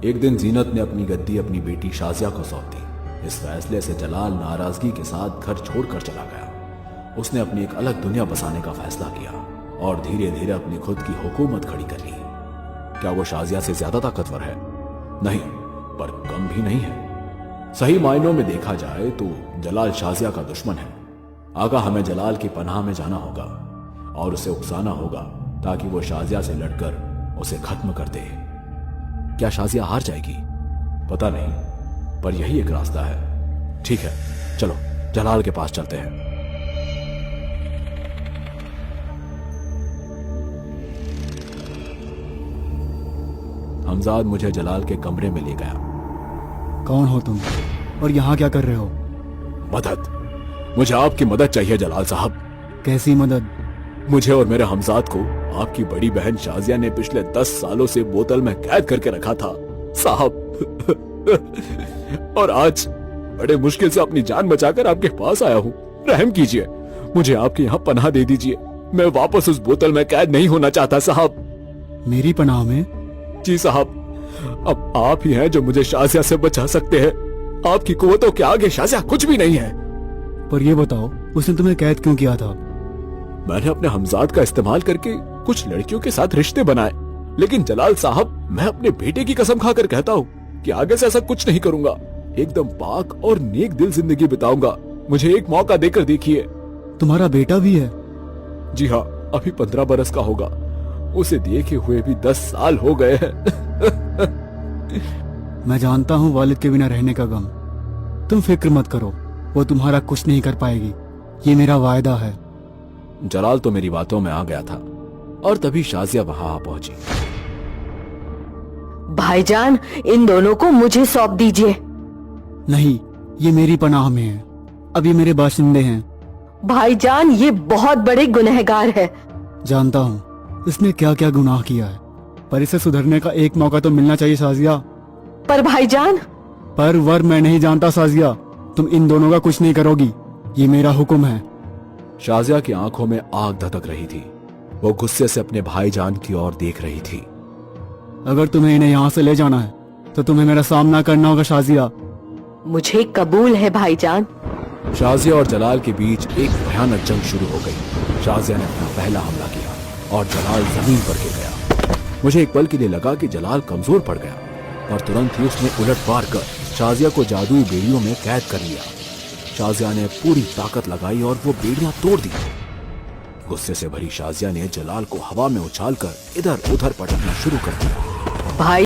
एक दिन जीनत ने अपनी गद्दी अपनी बेटी शाजिया को सौंप दी। इस फैसले से जलाल नाराजगी के साथ घर छोड़कर चला गया। उसने अपनी एक अलग दुनिया बसाने का फैसला किया और धीरे धीरे अपनी खुद की हुकूमत खड़ी कर ली। क्या वो शाजिया से ज्यादा ताकतवर है? नहीं, पर कम भी नहीं है। सही मायनों में देखा जाए तो जलाल शाजिया का दुश्मन है। आगा हमें जलाल की पनाह में जाना होगा और उसे उकसाना होगा ताकि वो शाजिया से लड़कर उसे खत्म कर दे। क्या शाजिया हार जाएगी? पता नहीं, पर यही एक रास्ता है। ठीक है, चलो जलाल के पास चलते हैं। हमजाद मुझे जलाल के कमरे में ले गया। कौन हो तुम और यहाँ क्या कर रहे हो? मदद, मुझे आपकी मदद चाहिए जलाल साहब। कैसी मदद? मुझे और मेरे हमजाद को आपकी बड़ी बहन शाजिया ने पिछले 10 सालों से बोतल में कैद करके रखा था साहब। और आज बड़े मुश्किल से अपनी जान बचाकर आपके पास आया हूँ। रहम कीजिए, मुझे आपके यहाँ पनाह दे दीजिए। मैं वापस उस बोतल में कैद नहीं होना चाहता साहब। मेरी पनाह में? जी साहब, अब आप ही हैं जो मुझे शाजिया से बचा सकते हैं। आपकी कुव्वतों के आगे शाजिया कुछ भी नहीं है। पर ये बताओ, उसने तुम्हें कैद क्यों किया था? मैंने अपने हमजाद का इस्तेमाल करके कुछ लड़कियों के साथ रिश्ते बनाए, लेकिन जलाल साहब, मैं अपने बेटे की कसम खाकर कहता हूँ कि आगे से ऐसा कुछ नहीं करूंगा। एकदम पाक और नेक दिल जिंदगी बिताऊंगा। मुझे एक मौका देकर देखिए। तुम्हारा बेटा भी है? जी हाँ, अभी 15 बरस का होगा। उसे देखे हुए भी 10 साल हो गए हैं। मैं जानता हूँ वालिद के बिना रहने का गम। तुम फिक्र मत करो, वो तुम्हारा कुछ नहीं कर पाएगी, ये मेरा वायदा है। जलाल तो मेरी बातों में आ गया था और तभी शाजिया वहां आ पहुंची। भाईजान, इन दोनों को मुझे सौंप दीजिए। नहीं, ये मेरी पनाह में है। अब ये मेरे बाशिंदे हैं। भाईजान, ये बहुत बड़े गुनहगार है। जानता हूँ इसने क्या क्या गुनाह किया है, पर इसे सुधरने का एक मौका तो मिलना चाहिए साजिया। पर भाईजान। पर वर मैं नहीं जानता साजिया, तुम इन दोनों का कुछ नहीं करोगी, ये मेरा हुक्म है। शाजिया की आंखों में आग धधक रही थी। वो गुस्से से अपने भाईजान की ओर देख रही थी। अगर तुम्हें इन्हें यहाँ से ले जाना है तो तुम्हें मेरा सामना करना होगा शाजिया। मुझे कबूल है भाईजान। शाजिया और जलाल के बीच एक भयानक जंग शुरू हो गई। शाजिया ने अपना पहला हमला किया और जलाल जमीन पर गिर गया। मुझे एक पल के लिए लगा कि जलाल कमजोर पड़ गया, पर तुरंत ही उसने उलटवार कर शाजिया को जादुई बेड़ियों में कैद कर लिया। शाजिया ने पूरी ताकत लगाई और वो बेड़ियां तोड़ दी। गुस्से से भरी शाजिया ने जलाल को हवा में उछालकर इधर उधर पटकना शुरू कर दिया। भाई